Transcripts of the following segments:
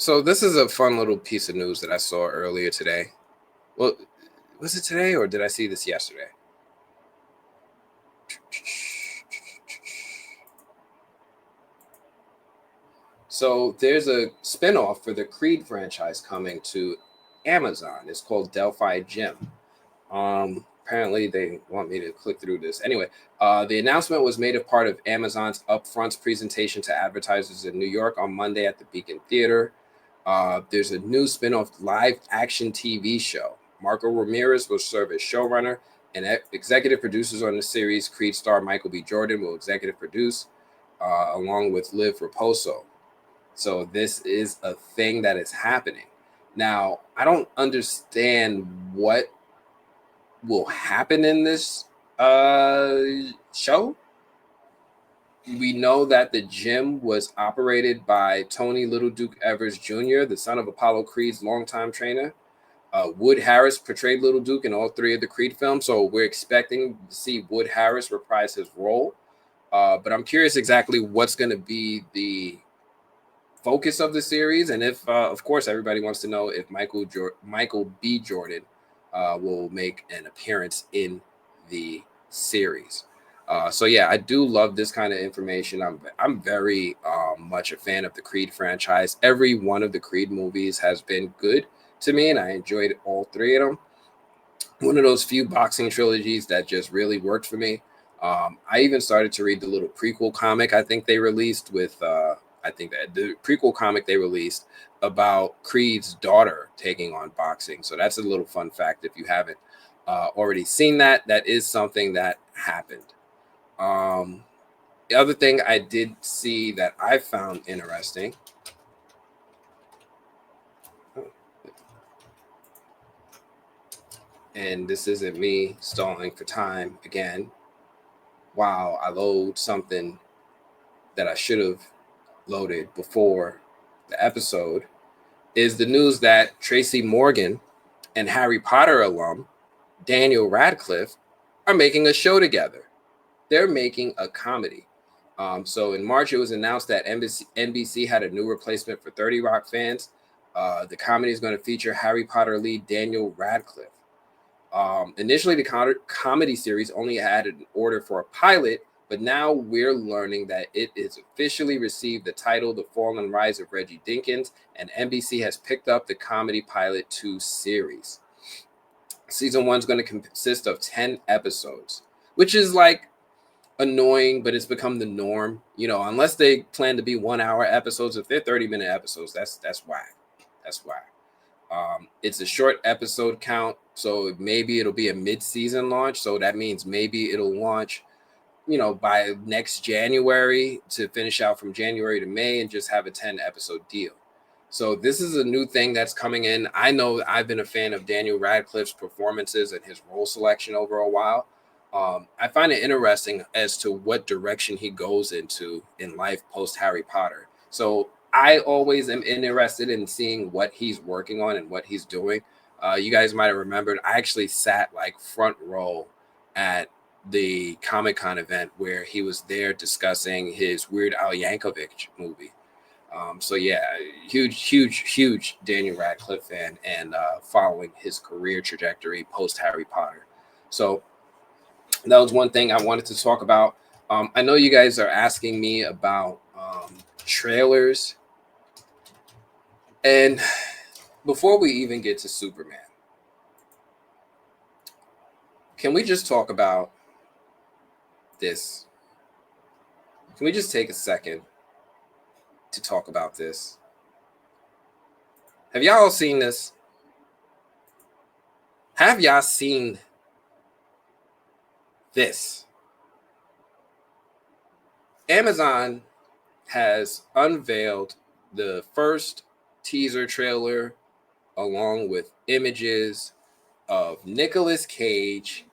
So this is a fun little piece of news that I saw earlier today. Well, was it today or did I see this yesterday? So there's a spinoff for the Creed franchise coming to Amazon. It's called Delphi Gym. Apparently they want me to click through this. Anyway, the announcement was made a part of Amazon's upfronts presentation to advertisers in New York on Monday at the Beacon Theater. There's a new spin-off live action TV show. Marco Ramirez will serve as showrunner, and executive producers on the series, Creed star Michael B. Jordan, will executive produce, along with Liv Raposo. So this is a thing that is happening. Now, I don't understand what will happen in this show. We know that the gym was operated by Tony Little Duke Evers Jr., the son of Apollo Creed's longtime trainer. Wood Harris portrayed Little Duke in all three of the Creed films, so we're expecting to see Wood Harris reprise his role. But I'm curious exactly what's going to be the focus of the series, and if, of course, everybody wants to know if Michael B. Jordan will make an appearance in the series. So yeah, I do love this kind of information. I'm very much a fan of the Creed franchise. Every one of the Creed movies has been good to me, and I enjoyed all three of them. One of those few boxing trilogies that just really worked for me. I even started to read the little prequel comic I think they released with. I think that the prequel comic they released about Creed's daughter taking on boxing. So that's a little fun fact if you haven't already seen that. That is something that happened. The other thing I did see that I found interesting. And this isn't me stalling for time again. Wow, I load something that I should have loaded before the episode, is the news that Tracy Morgan and Harry Potter alum Daniel Radcliffe are making a show together. They're making a comedy. So in March, it was announced that NBC had a new replacement for 30 Rock fans. The comedy is going to feature Harry Potter lead Daniel Radcliffe. Initially, the comedy series only had an order for a pilot, but now we're learning that it is officially received the title The Fall and Rise of Reggie Dinkins, and NBC has picked up the comedy pilot 2 series. Season 1 is going to consist of 10 episodes, which is like annoying, but it's become the norm. You know, unless they plan to be 1 hour episodes, if they're 30-minute episodes, that's whack. That's whack. It's a short episode count, so maybe it'll be a mid-season launch. So that means maybe it'll launch, you know, by next January to finish out from January to May and just have a 10-episode deal. So this is a new thing that's coming in. I know I've been a fan of Daniel Radcliffe's performances and his role selection over a while. I find it interesting as to what direction he goes into in life post Harry Potter. So I always am interested in seeing what he's working on and what he's doing. You guys might have remembered, I actually sat like front row at the Comic-Con event where he was there discussing his Weird Al Yankovic movie. So yeah, huge Daniel Radcliffe fan, and following his career trajectory post Harry Potter. So that was one thing I wanted to talk about. I know you guys are asking me about trailers. And before we even get to Superman, can we just talk about this? Can we just take a second to talk about this? Have y'all seen this? Have y'all seen this? Amazon has unveiled the first teaser trailer along with images of Nicolas Cage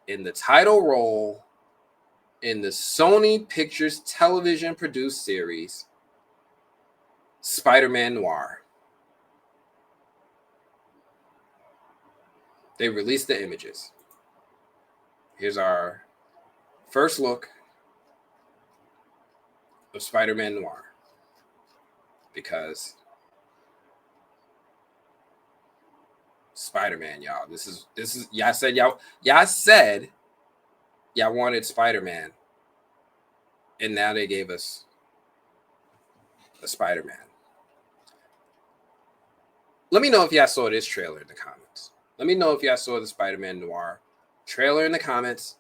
in the title role in the Sony Pictures television produced series Spider-Noir. They released the images. Here's our first look of Spider-Man Noir, because Spider-Man, y'all. This is y'all said y'all wanted Spider-Man, and now they gave us a Spider-Man. Let me know if y'all saw this trailer in the comments. Let me know if y'all saw the Spider-Man Noir trailer in the comments.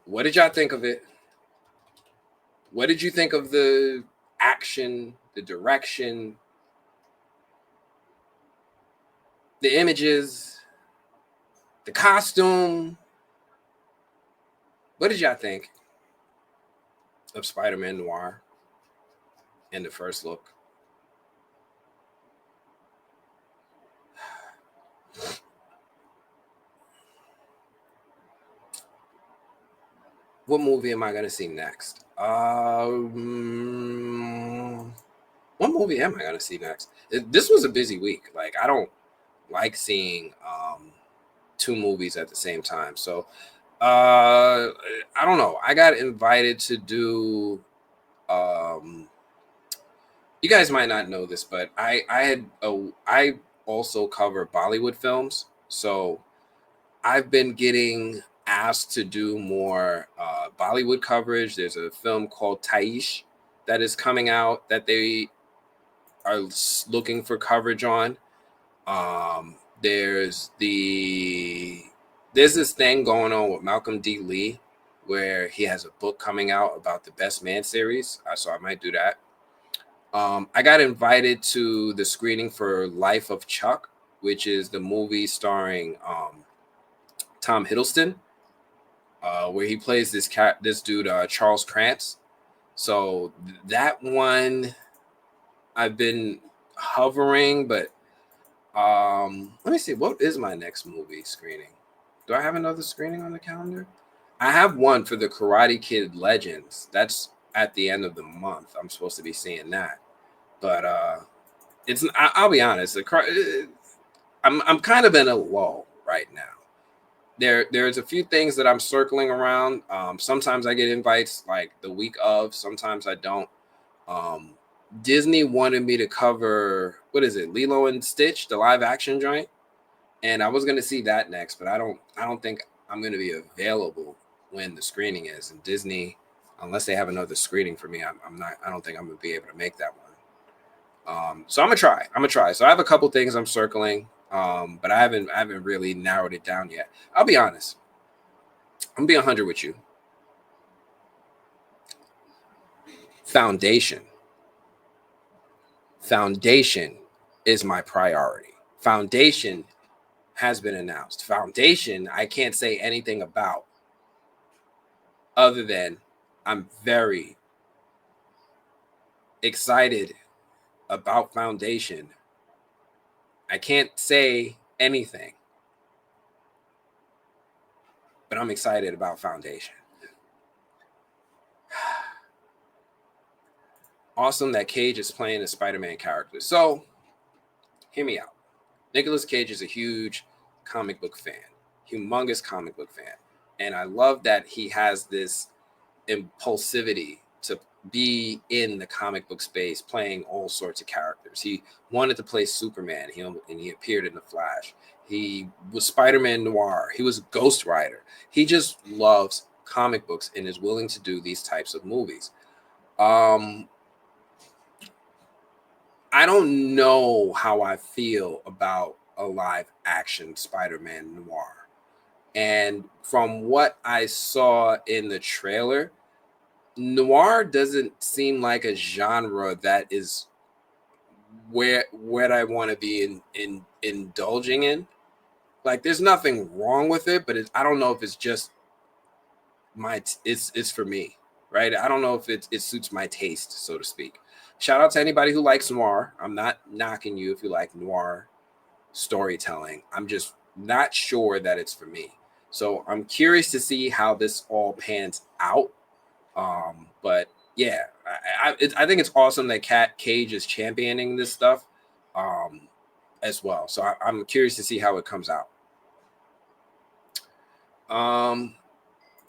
What did y'all think of it? What did you think of the action, the direction, the images, the costume? What did y'all think of Spider-Man Noir in the first look? What movie am I going to see next? What movie am I going to see next? This was a busy week. Like, I don't like seeing two movies at the same time. So, I don't know. I got invited to do, you guys might not know this, but I also cover Bollywood films. So I've been getting asked to do more Bollywood coverage. There's a film called Taish that is coming out that they are looking for coverage on. There's this thing going on with Malcolm D. Lee where he has a book coming out about the Best Man series. So I might do that. I got invited to the screening for Life of Chuck, which is the movie starring Tom Hiddleston, where he plays this dude Charles Krantz. So that one I've been hovering, but let me see, what is my next movie screening? Do I have another screening on the calendar? I have one for the Karate Kid Legends. That's at the end of the month. I'm supposed to be seeing that, but I'll be honest. I'm kind of in a lull right now. There's a few things that I'm circling around. Sometimes I get invites like the week of. Sometimes I don't. Disney wanted me to cover, what is it, Lilo and Stitch, the live action joint, and I was going to see that next, but I don't think I'm going to be available when the screening is. And Disney, unless they have another screening for me, I don't think I'm going to be able to make that one. So I'm gonna try. So I have a couple things I'm circling, but I haven't really narrowed it down yet. I'll be honest. I'm gonna be 100 with you. Foundation is my priority. Foundation has been announced. Foundation, I can't say anything about other than I'm very excited about Foundation. I can't say anything, but I'm excited about Foundation. Awesome that Cage is playing a Spider-Man character. So, hear me out. Nicolas Cage is a huge comic book fan, humongous comic book fan. And I love that he has this impulsivity to be in the comic book space, playing all sorts of characters. He wanted to play Superman, and he appeared in The Flash. He was Spider-Man Noir. He was Ghost Rider. He just loves comic books and is willing to do these types of movies. I don't know how I feel about a live action Spider-Man Noir. And from what I saw in the trailer, noir doesn't seem like a genre that is where I want to be in indulging in. Like, there's nothing wrong with it, but I don't know if it's just it's for me, right? I don't know if it suits my taste, so to speak. Shout out to anybody who likes noir. I'm not knocking you if you like noir storytelling. I'm just not sure that it's for me. So I'm curious to see how this all pans out. But yeah, I think it's awesome that Cage is championing this stuff as well. So I'm curious to see how it comes out.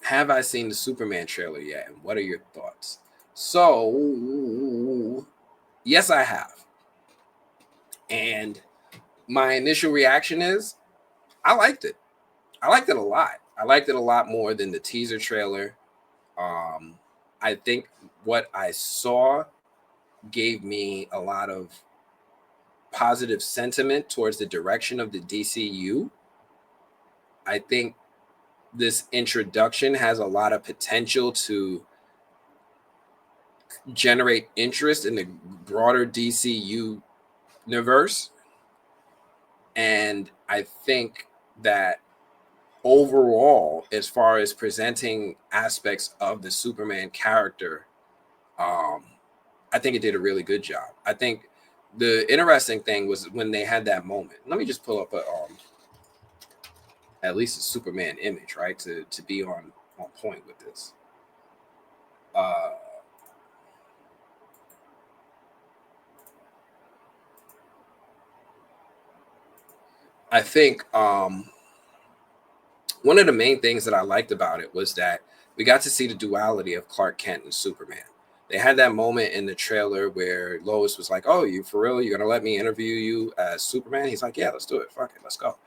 Have I seen the Superman trailer yet? And what are your thoughts? So, yes, I have. And my initial reaction is I liked it. I liked it a lot. I liked it a lot more than the teaser trailer. I think what I saw gave me a lot of positive sentiment towards the direction of the DCU. I think this introduction has a lot of potential to generate interest in the broader DCU universe. And I think that overall, as far as presenting aspects of the Superman character, I think it did a really good job. I think the interesting thing was when they had that moment. Let me just pull up a at least a Superman image, right? To be on point with this. I think one of the main things that I liked about it was that we got to see the duality of Clark Kent and Superman. They had that moment in the trailer where Lois was like, "Oh, you for real? You're gonna let me interview you as Superman?" He's like, "Yeah, let's do it. Fuck it, let's go."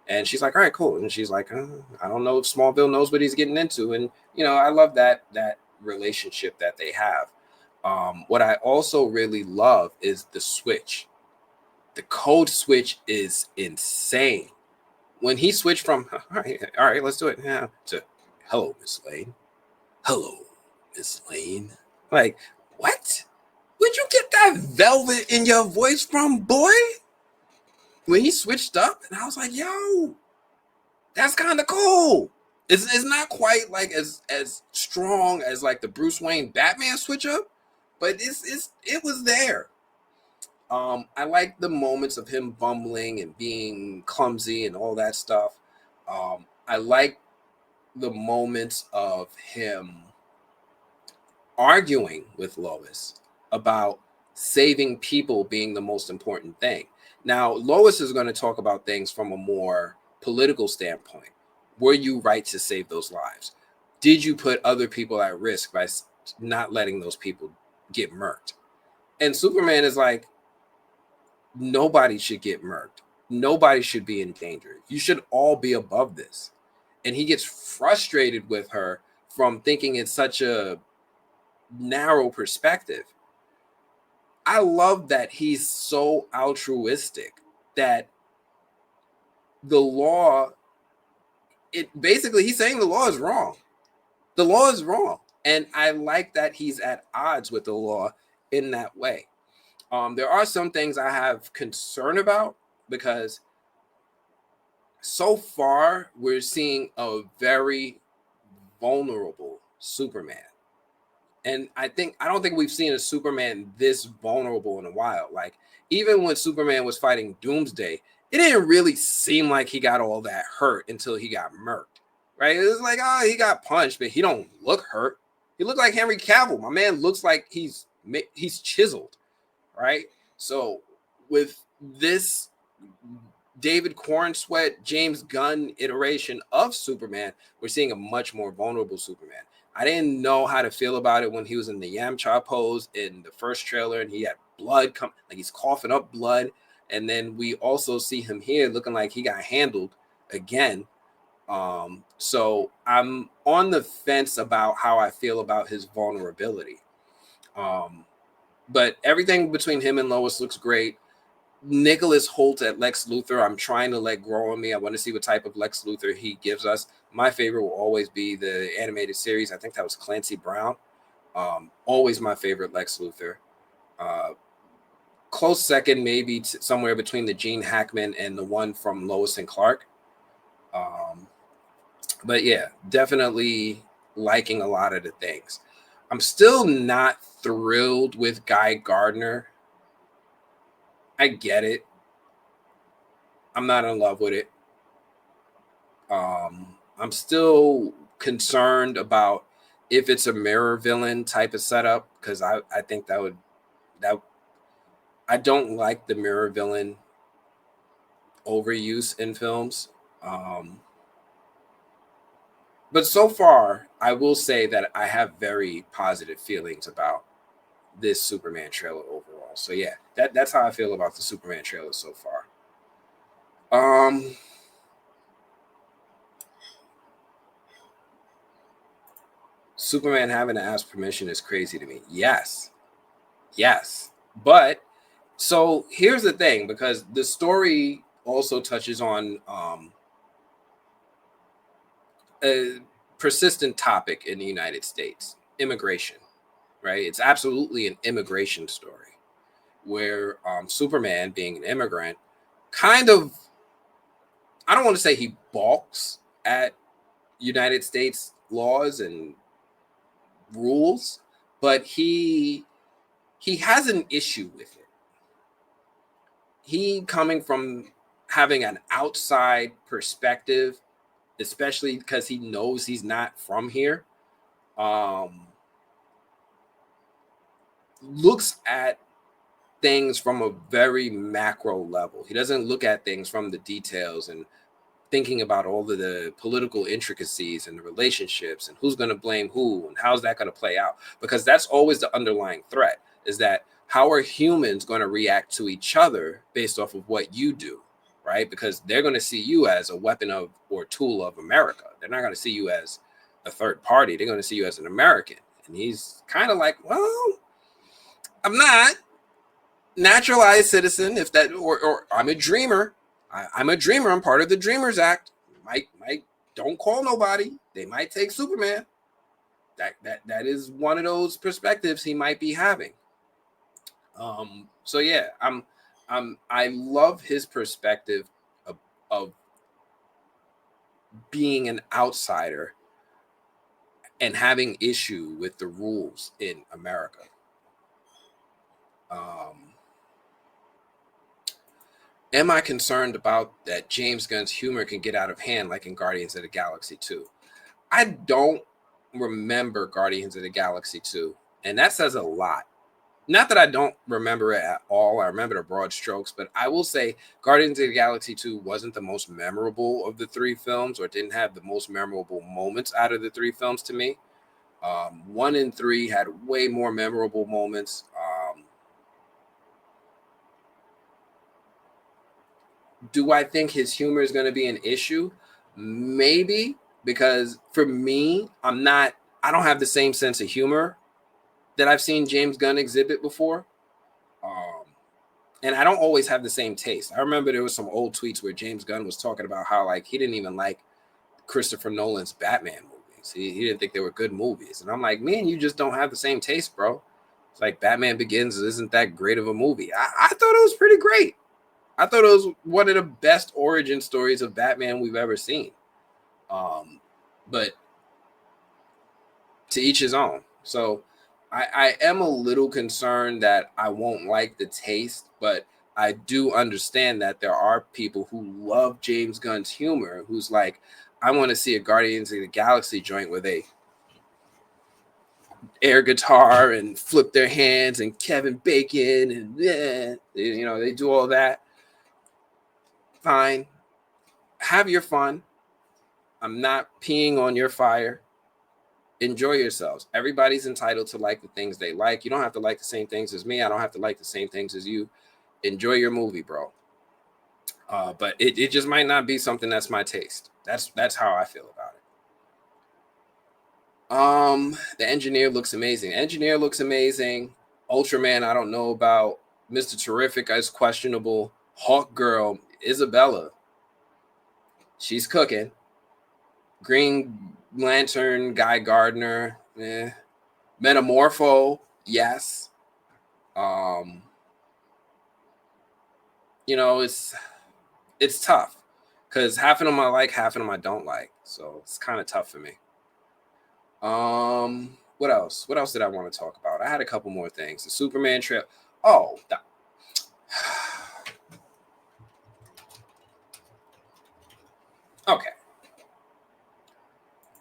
And she's like, "All right, cool." And she's like, "I don't know if Smallville knows what he's getting into." And I love that relationship that they have. What I also really love is the switch. The code switch is insane. When he switched from all right, let's do it now to hello, Miss Lane. Hello, Miss Lane. Like, what? Where'd you get that velvet in your voice from, boy? When he switched up, and I was like, yo, that's kind of cool. It's not quite like as strong as like the Bruce Wayne Batman switch up, but it was there. I like the moments of him bumbling and being clumsy and all that stuff. I like the moments of him arguing with Lois about saving people being the most important thing. Now, Lois is going to talk about things from a more political standpoint. Were you right to save those lives? Did you put other people at risk by not letting those people get murked? And Superman is like, nobody should get murked. Nobody should be in danger. You should all be above this. And he gets frustrated with her from thinking it's such a narrow perspective. I love that he's so altruistic that the law, it basically he's saying the law is wrong. The law is wrong. And I like that he's at odds with the law in that way. There are some things I have concern about because so far we're seeing a very vulnerable Superman. And I don't think we've seen a Superman this vulnerable in a while. Like, even when Superman was fighting Doomsday, it didn't really seem like he got all that hurt until he got murked, right? It was like, oh, he got punched, but he don't look hurt. He looked like Henry Cavill. My man looks like he's chiseled, right? So with this David Cornsweet, James Gunn iteration of Superman, we're seeing a much more vulnerable Superman. I didn't know how to feel about it when he was in the Yamcha pose in the first trailer and he had blood come, like he's coughing up blood. And then we also see him here looking like he got handled again. So I'm on the fence about how I feel about his vulnerability. But everything between him and Lois looks great. Nicholas Hoult at Lex Luthor, I'm trying to let grow on me. I want to see what type of Lex Luthor he gives us. My favorite will always be the animated series. I think that was Clancy Brown. Always my favorite Lex Luthor. Close second, maybe somewhere between the Gene Hackman and the one from Lois and Clark. But yeah, definitely liking a lot of the things. I'm still not thrilled with Guy Gardner. I get it. I'm not in love with it. I'm still concerned about if it's a mirror villain type of setup because I think that I don't like the mirror villain overuse in films. But so far, I will say that I have very positive feelings about this Superman trailer overall. So yeah, that's how I feel about the Superman trailer so far. Superman having to ask permission is crazy to me. Yes. But so here's the thing, because the story also touches on a persistent topic in the United States, immigration, right? It's absolutely an immigration story where Superman, being an immigrant, kind of, I don't want to say he balks at United States laws and rules, but he has an issue with it. He, coming from having an outside perspective, especially because he knows he's not from here, looks at things from a very macro level. He doesn't look at things from the details and thinking about all of the political intricacies and the relationships and who's going to blame who and how's that going to play out, because that's always the underlying threat, is that how are humans going to react to each other based off of what you do, right? Because they're going to see you as a weapon of or tool of America. They're not going to see you as a third party. They're going to see you as an American. And he's kind of like, well, I'm not naturalized citizen, if that, or I'm a dreamer. I'm a dreamer. I'm part of the Dreamers Act. Might don't call nobody. They might take Superman. That is one of those perspectives he might be having. So yeah, I love his perspective of being an outsider and having issue with the rules in America. Am I concerned about that James Gunn's humor can get out of hand like in Guardians of the Galaxy 2? I don't remember Guardians of the Galaxy 2, and that says a lot. Not that I don't remember it at all. I remember the broad strokes, but I will say Guardians of the Galaxy 2 wasn't the most memorable of the three films, or didn't have the most memorable moments out of the three films to me. 1 and 3 had way more memorable moments. Do I think his humor is going to be an issue? Maybe, because for me, I don't have the same sense of humor that I've seen James Gunn exhibit before. And I don't always have the same taste. I remember there was some old tweets where James Gunn was talking about how like he didn't even like Christopher Nolan's Batman movies. He didn't think they were good movies. And I'm like, man, you just don't have the same taste, bro. It's like Batman Begins isn't that great of a movie. I thought it was pretty great. I thought it was one of the best origin stories of Batman we've ever seen. But to each his own. So I am a little concerned that I won't like the taste, but I do understand that there are people who love James Gunn's humor who's like, I want to see a Guardians of the Galaxy joint where they air guitar and flip their hands and Kevin Bacon and they do all that. Fine. Have your fun. I'm not peeing on your fire. Enjoy yourselves. Everybody's entitled to like the things they like. You don't have to like the same things as me. I don't have to like the same things as you. Enjoy your movie, bro. But it just might not be something that's my taste. That's how I feel about it. The engineer looks amazing. Ultraman, I don't know about. Mr. Terrific is questionable. Hawk Girl, Isabella, she's cooking. Green Lantern, Guy Gardner, Metamorpho, yes. It's tough because half of them I like, half of them I don't like. So it's kind of tough for me. What else? What else did I want to talk about? I had a couple more things. The Superman trip. Oh, okay.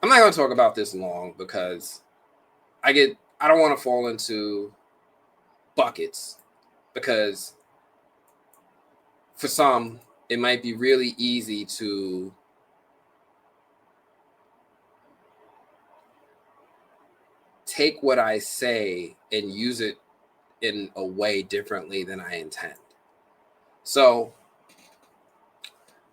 I'm not going to talk about this long because I don't want to fall into buckets, because for some, it might be really easy to take what I say and use it in a way differently than I intend. So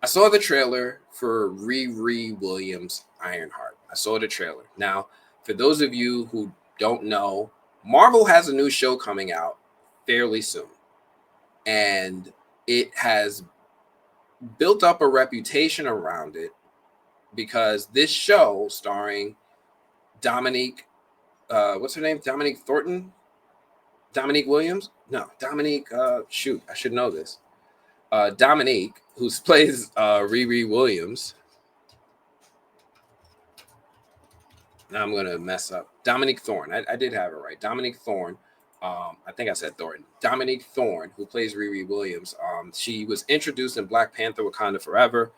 I saw the trailer for Riri Williams' Ironheart. I saw the trailer. Now, for those of you who don't know, Marvel has a new show coming out fairly soon. And it has built up a reputation around it because this show starring Dominique, what's her name? Dominique Thornton? Dominique Williams? No, Dominique, shoot, I should know this. Dominique, who plays Riri Williams. Now I'm going to mess up. Dominique Thorne. I did have it right. Dominique Thorne. I think I said Thornton. Dominique Thorne, who plays Riri Williams. She was introduced in Black Panther Wakanda Forever.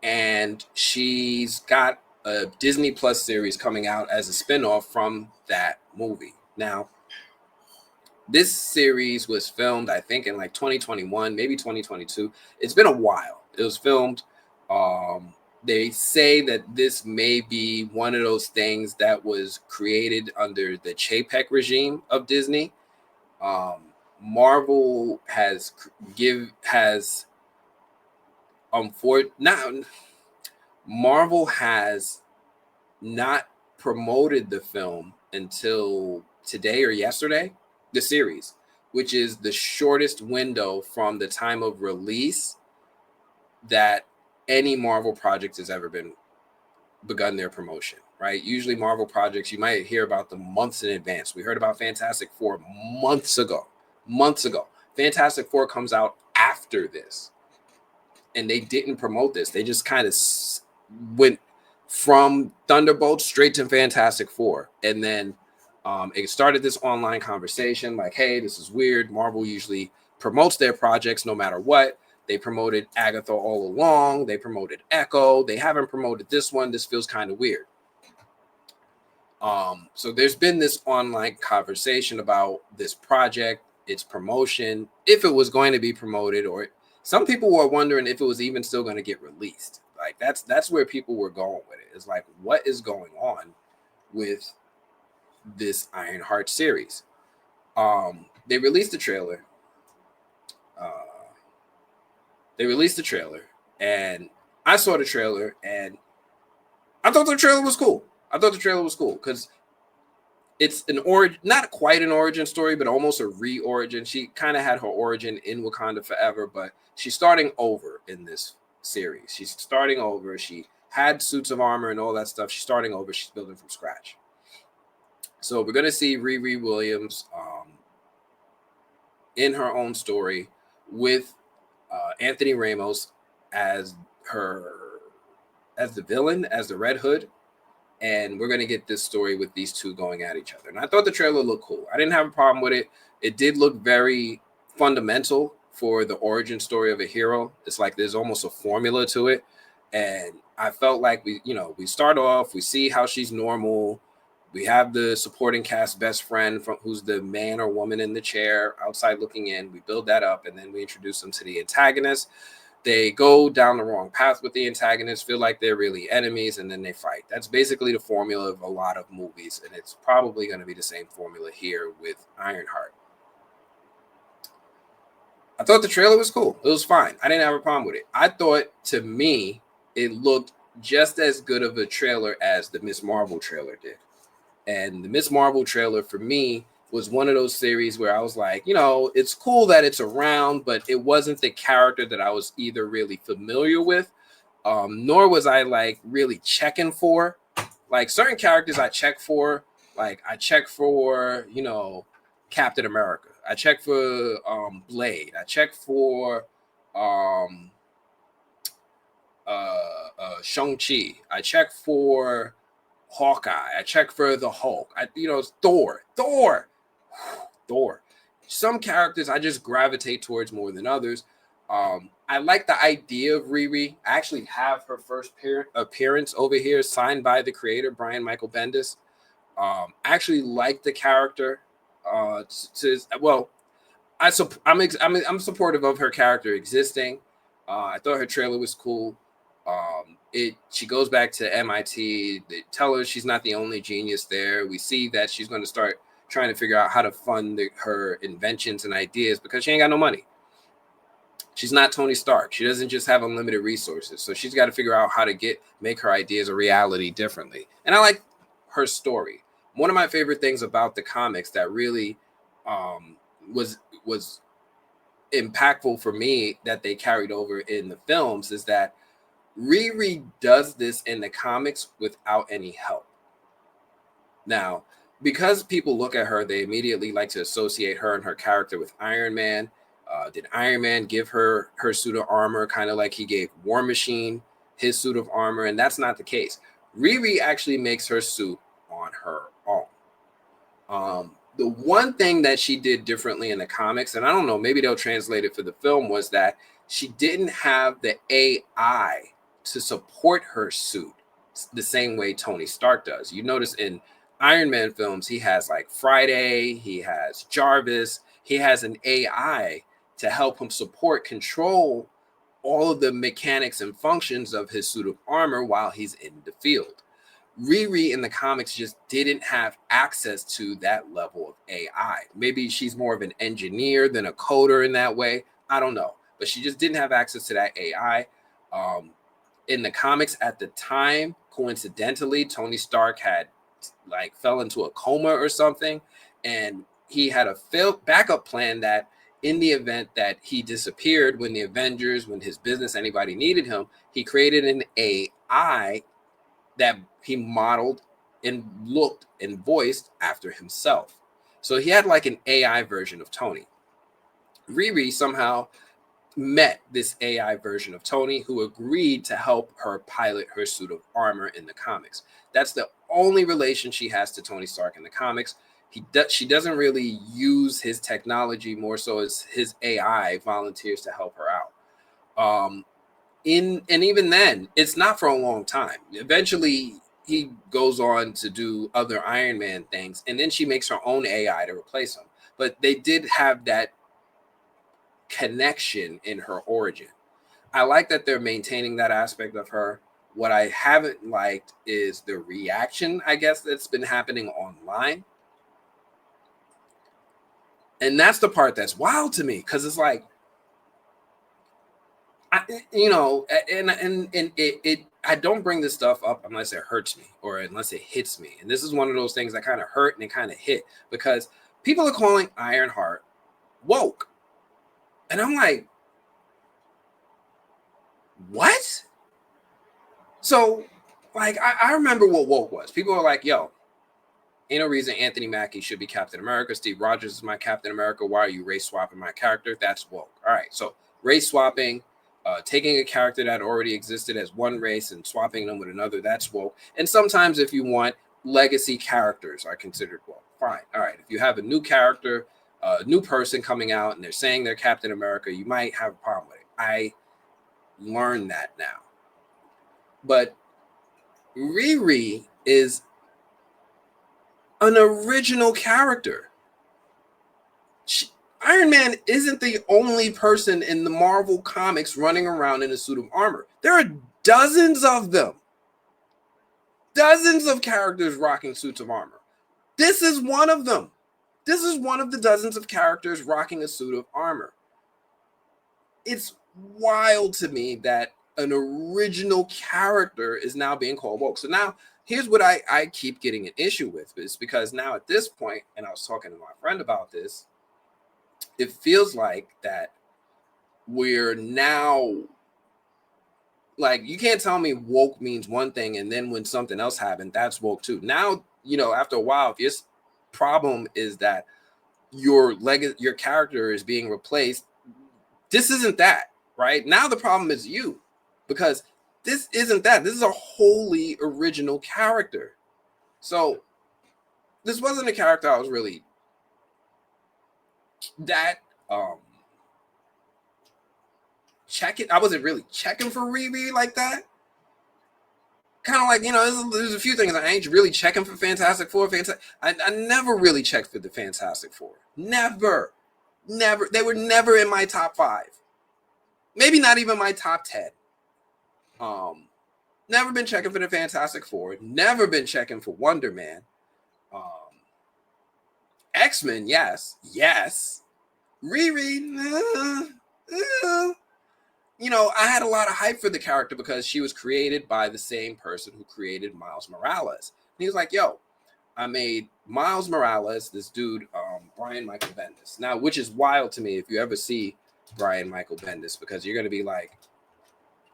And she's got a Disney Plus series coming out as a spinoff from that movie. Now, this series was filmed, I think, in like 2021, maybe 2022. It's been a while. It was filmed. They say that this may be one of those things that was created under the Chapek regime of Disney. Marvel Marvel has not promoted the film until today or yesterday, the series, which is the shortest window from the time of release that any Marvel project has ever begun their promotion, right? Usually Marvel projects, you might hear about them months in advance. We heard about Fantastic Four months ago. Fantastic Four comes out after this. And they didn't promote this. They just kind of went from Thunderbolt straight to Fantastic Four. And then it started this online conversation like, hey, this is weird. Marvel usually promotes their projects no matter what. They promoted Agatha all along. They promoted Echo. They haven't promoted this one. This feels kind of weird. So there's been this online conversation about this project, its promotion, if it was going to be promoted, or some people were wondering if it was even still going to get released. Like that's where people were going with it. It's like, what is going on with this Ironheart series? They released the trailer. And I saw the trailer, and I thought the trailer was cool. Because it's not quite an origin story, but almost a re-origin. She kind of had her origin in Wakanda Forever, but she's starting over in this series. She's starting over. She had suits of armor and all that stuff. She's starting over. She's building from scratch. So we're going to see Riri Williams in her own story with Anthony Ramos as the villain, as the Red Hood. And we're going to get this story with these two going at each other. And I thought the trailer looked cool. I didn't have a problem with it. It did look very fundamental for the origin story of a hero. It's like there's almost a formula to it. And I felt like we start off, we see how she's normal. We have the supporting cast best friend who's the man or woman in the chair outside looking in. We build that up, and then we introduce them to the antagonist. They go down the wrong path with the antagonists, feel like they're really enemies, and then they fight. That's basically the formula of a lot of movies, and it's probably going to be the same formula here with Ironheart. I thought the trailer was cool. It was fine. I didn't have a problem with it. I thought, to me, it looked just as good of a trailer as the Miss Marvel trailer did. And the Miss Marvel trailer, for me, was one of those series where I was like, it's cool that it's around, but it wasn't the character that I was either really familiar with, nor was I like really checking for. Like certain characters I check for, like I check for, Captain America. I check for Blade. I check for Shang-Chi. I check for Hawkeye. I check for the Hulk. Thor. Some characters I just gravitate towards more than others. I like the idea of Riri. I actually have her first appearance over here signed by the creator, Brian Michael Bendis. I actually like the character. I'm supportive of her character existing. I thought her trailer was cool. She goes back to MIT. They tell her she's not the only genius there. We see that she's going to start trying to figure out how to fund her inventions and ideas because she ain't got no money. She's not Tony Stark. She doesn't just have unlimited resources. So she's got to figure out how to make her ideas a reality differently. And I like her story. One of my favorite things about the comics that really was impactful for me that they carried over in the films is that Riri does this in the comics without any help. Now, because people look at her, they immediately like to associate her and her character with Iron Man. Did Iron Man give her suit of armor, kind of like he gave War Machine his suit of armor? And that's not the case. Riri actually makes her suit on her own. The one thing that she did differently in the comics, and I don't know, maybe they'll translate it for the film, was that she didn't have the AI to support her suit the same way Tony Stark does. You notice in Iron Man films, he has like Friday, he has Jarvis, he has an AI to help him control all of the mechanics and functions of his suit of armor while he's in the field. Riri in the comics just didn't have access to that level of AI. Maybe she's more of an engineer than a coder in that way. I don't know. But she just didn't have access to that AI. In the comics at the time, coincidentally, Tony Stark had fell into a coma or something. And he had a backup plan that in the event that he disappeared, when the Avengers, when his business, anybody needed him, he created an AI that he modeled and looked and voiced after himself. So he had like an AI version of Tony. Riri somehow met this AI version of Tony who agreed to help her pilot her suit of armor in the comics. That's the only relation she has to Tony Stark in the comics. She doesn't really use his technology, more so as his AI volunteers to help her out. And even then, it's not for a long time. Eventually, he goes on to do other Iron Man things, and then she makes her own AI to replace him. But they did have that connection in her origin. I like that they're maintaining that aspect of her. What I haven't liked is the reaction, I guess, that's been happening online. And that's the part that's wild to me, because it's like, I don't bring this stuff up unless it hurts me or unless it hits me. And this is one of those things that kind of hurt and it kind of hit, because people are calling Ironheart woke. And I'm like, what? So, like, I remember what woke was. People are like, yo, ain't no reason Anthony Mackie should be Captain America. Steve Rogers is my Captain America. Why are you race swapping my character? That's woke. All right, so race swapping, taking a character that already existed as one race and swapping them with another, that's woke. And sometimes if you want, legacy characters are considered woke. Fine. All right, if you have a new character, a new person coming out and they're saying they're Captain America, you might have a problem with it. I learned that now. But Riri is an original character. Iron Man isn't the only person in the Marvel comics running around in a suit of armor. There are dozens of them. Dozens of characters rocking suits of armor. This is one of them. This is one of the dozens of characters rocking a suit of armor. It's wild to me that an original character is now being called woke. So now here's what I keep getting an issue with, is because now at this point, and I was talking to my friend about this, it feels like that we're now, like, you can't tell me woke means one thing and then when something else happened, that's woke too. Now, after a while, if your problem is that your character is being replaced, this isn't that, right? Now the problem is you, because this isn't that. This is a wholly original character. So this wasn't a character I was really that checking. I wasn't really checking for Riri like that. Kind of like, there's a few things I ain't really checking for Fantastic Four. I never really checked for the Fantastic Four. Never. They were never in my top 5. Maybe not even my top 10. Never been checking for the Fantastic Four. Never been checking for Wonder Man. X-Men, yes. Riri, I had a lot of hype for the character because she was created by the same person who created Miles Morales. And he was like, yo, I made Miles Morales, this dude, Brian Michael Bendis. Now, which is wild to me if you ever see Brian Michael Bendis, because you're going to be like,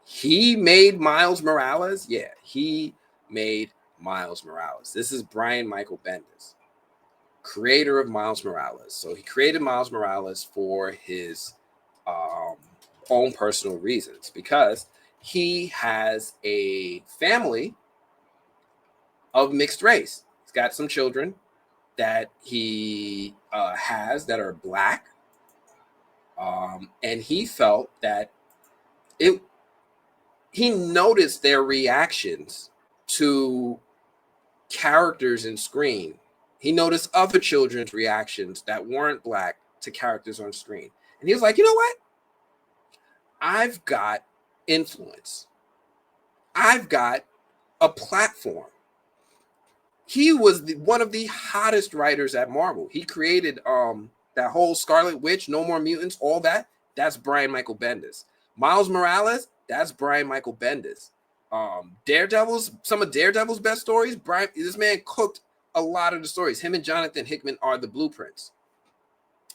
he made Miles Morales? Yeah, he made Miles Morales. This is Brian Michael Bendis, creator of Miles Morales. So he created Miles Morales for his own personal reasons, because he has a family of mixed race. He's got some children that he has that are black, and he felt that he noticed their reactions to characters in screen. He noticed other children's reactions that weren't black to characters on screen, and he was like, you know what, I've got influence, I've got a platform. He was one of the hottest writers at Marvel. He created that whole Scarlet Witch, No More Mutants, all that. That's Brian Michael Bendis. Miles Morales, that's Brian Michael Bendis. Daredevil's, some of Daredevil's best stories, this man cooked a lot of the stories. Him and Jonathan Hickman are the blueprints.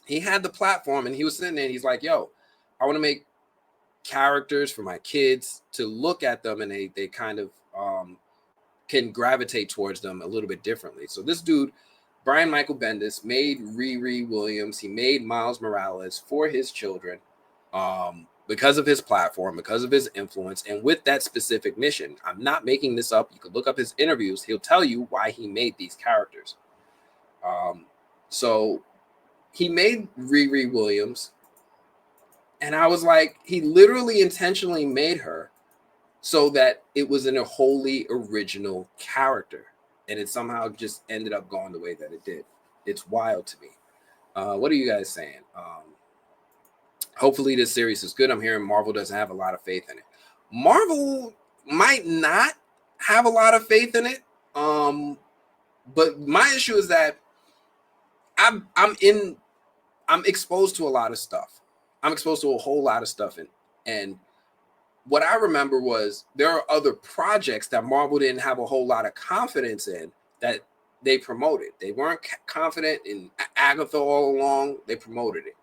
He had the platform, and he was sitting there, and he's like, yo, I want to make characters for my kids to look at them, and they kind of can gravitate towards them a little bit differently. So this dude, Brian Michael Bendis, made Riri Williams. He made Miles Morales for his children because of his platform, because of his influence, and with that specific mission. I'm not making this up. You can look up his interviews. He'll tell you why he made these characters. So he made Riri Williams, and I was like, he literally intentionally made her so that it was in a wholly original character, and it somehow just ended up going the way that it did. It's wild to me. What are you guys saying? Hopefully this series is good. I'm hearing Marvel doesn't have a lot of faith in it. Marvel might not have a lot of faith in it, but my issue is that I'm exposed to a lot of stuff. I'm exposed to a whole lot of stuff, and what I remember was there are other projects that Marvel didn't have a whole lot of confidence in that they promoted. They weren't confident in Agatha all along. They promoted it.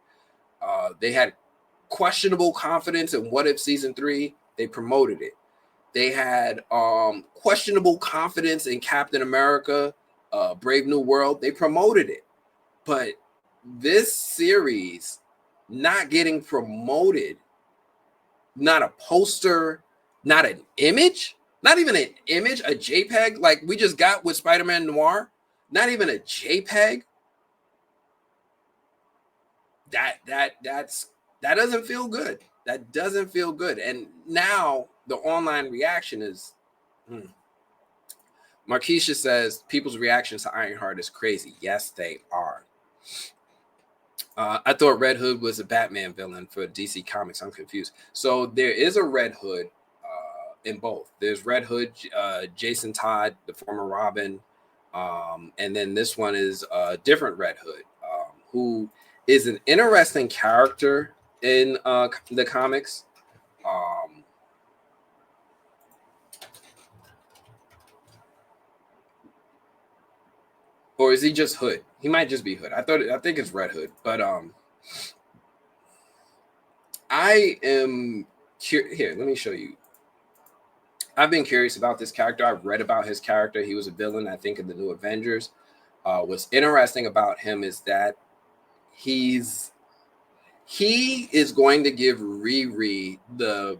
They had questionable confidence in What If Season 3. They promoted it. They had questionable confidence in Captain America, Brave New World. They promoted it. But this series not getting promoted, not a poster, not an image, not even an image, a JPEG like we just got with Spider-Man Noir, not even a JPEG. That doesn't feel good. That doesn't feel good. And now the online reaction is, Marquisha says people's reactions to Ironheart is crazy. Yes, they are. I thought Red Hood was a Batman villain for DC Comics. I'm confused. So there is a Red Hood in both. There's Red Hood, Jason Todd, the former Robin, and then this one is a different Red Hood, who is an interesting character in the comics. Or is he just Hood? He might just be Hood. I think it's Red Hood, but I am here. Let me show you. I've been curious about this character. I've read about his character. He was a villain, I think, in the New Avengers. What's interesting about him is that he is going to give Riri the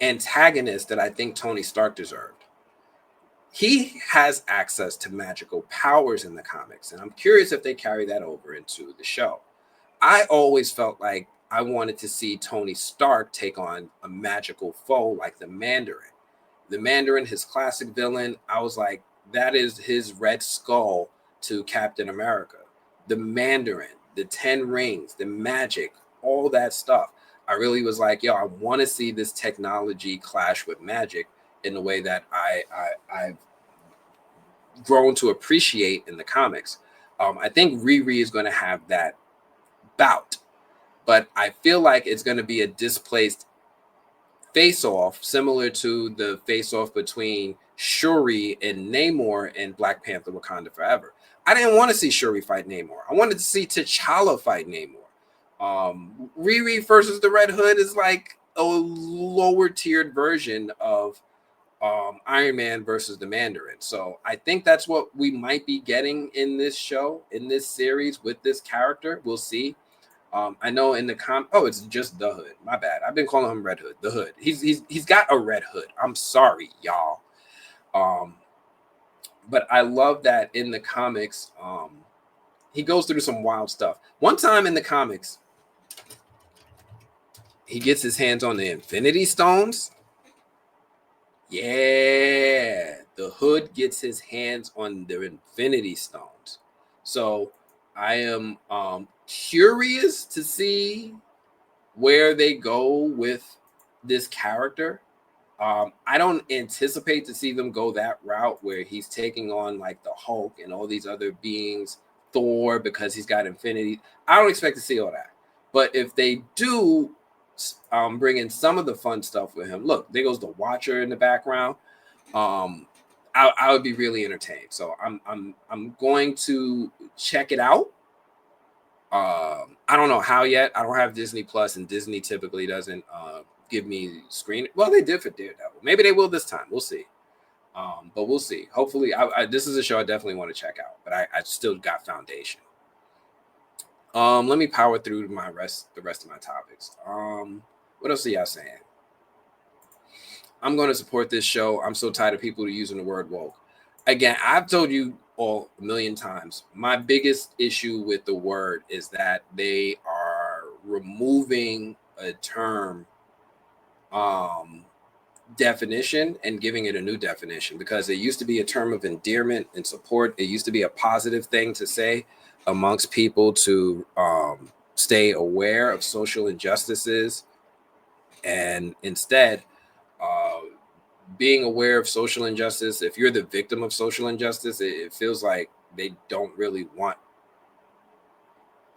antagonist that I think Tony Stark deserved. He has access to magical powers in the comics, and I'm curious if they carry that over into the show. I always felt like I wanted to see Tony Stark take on a magical foe like the Mandarin. The Mandarin, his classic villain, I was like, that is his Red Skull to Captain America. The Mandarin, the 10 rings, the magic, all that stuff. I really was like, yo, I want to see this technology clash with magic in the way that I've grown to appreciate in the comics. I think Riri is going to have that bout. but I feel like it's going to be a displaced face-off, similar to the face-off between Shuri and Namor in Black Panther: Wakanda Forever. I didn't want to see Shuri fight Namor. I wanted to see T'Challa fight Namor. Riri versus the Red Hood is like a lower tiered version of Iron Man versus the Mandarin. So I think that's what we might be getting in this show, in this series with this character. We'll see. I know in the it's just the Hood. My bad. I've been calling him Red Hood. The Hood. He's got a red hood. I'm sorry, y'all. But I love that in the comics, he goes through some wild stuff. One time in the comics, he gets his hands on the Infinity Stones. Yeah, the Hood gets his hands on the Infinity Stones. So I am curious to see where they go with this character. I don't anticipate to see them go that route where he's taking on like the Hulk and all these other beings, Thor, because he's got Infinity. I don't expect to see all that. But if they do bring in some of the fun stuff with him, look, there goes the Watcher in the background. I would be really entertained. So I'm going to check it out. I don't know how yet. I don't have Disney Plus, and Disney typically doesn't give me screen. Well, they did for Daredevil. Maybe they will this time. We'll see. But we'll see. Hopefully, this is a show I definitely want to check out. But I still got foundation. Let me power through the rest of my topics. What else are y'all saying? I'm going to support this show. I'm so tired of people using the word woke. Again, I've told you all a million times. My biggest issue with the word is that they are removing a term definition and giving it a new definition, because it used to be a term of endearment and support. It used to be a positive thing to say amongst people to stay aware of social injustices. And instead, being aware of social injustice, if you're the victim of social injustice, it feels like they don't really want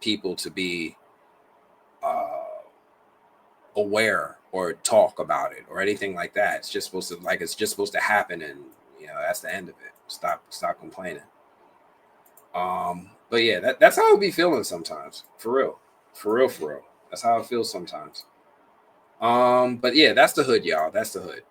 people to be aware or talk about it or anything like that. It's just supposed to happen, and that's the end of it. Stop complaining. But yeah, that's how I be feeling sometimes. For real. That's how I feel sometimes. But yeah, that's the Hood, y'all. That's the Hood.